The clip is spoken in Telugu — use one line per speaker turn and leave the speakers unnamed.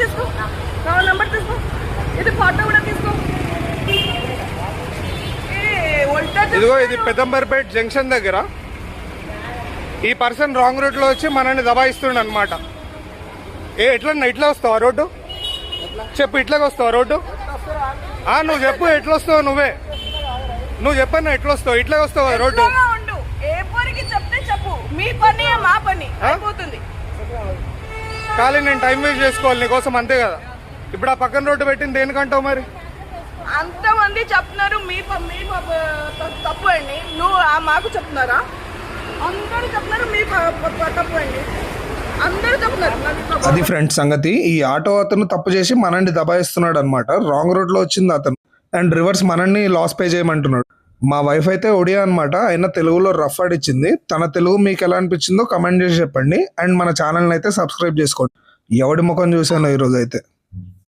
తీసుకో, నంబర్ తీసుకో, ఇది ఫోటో కూడా తీసుకో.
ఇదిగో ఇది పెద్దంబర్పేట జంక్షన్ దగ్గర ఈ పర్సన్ రాంగ్ రూట్ లో వచ్చి మనల్ని దబాయిస్తుండ అనమాట. ఇట్లా వస్తావా రోడ్డు? చెప్పు, ఇట్లాగ వస్తావా రోడ్డు? నువ్వు చెప్పు, ఎట్లా వస్తావు? నువ్వు చెప్పన్నా ఎట్లా వస్తావు? ఇట్లాగ వస్తావా రోడ్డు?
చెప్తే చెప్పు, మీ పని మా పని అయిపోతుంది.
ఖాళీ నేను టైం వేస్ట్ చేసుకోవాలి నీకోసం, అంతే కదా. ఇప్పుడు ఆ పక్కన రోడ్డు పెట్టింది దేనికంటావు మరి?
అంతమంది చెప్తున్నారు మీ తప్పు అండి, నువ్వు మాకు చెప్తున్నారా? అందరూ చెప్తున్నారు మీ తప్పు అండి, అందరూ చెప్తున్నారు.
అది ఫ్రెండ్స్ సంగతి. ఈ ఆటో అతను తప్పు చేసి మనల్ని దబాయిస్తున్నాడు అనమాట. రాంగ్ రోడ్ లో వచ్చింది అతను అండ్ రివర్స్ మనల్ని లాస్ పే చేయమంటున్నాడు. మా వైఫ్ అయితే ఒడియా అనమాట, అయినా తెలుగులో రఫ్ ఆడిచ్చింది. తన తెలుగు మీకు ఎలా అనిపించిందో కమెంట్ చేసి చెప్పండి అండ్ మన ఛానల్ని అయితే సబ్స్క్రైబ్ చేసుకోండి. ఎవడి ముఖం చూసానో ఈరోజు అయితే.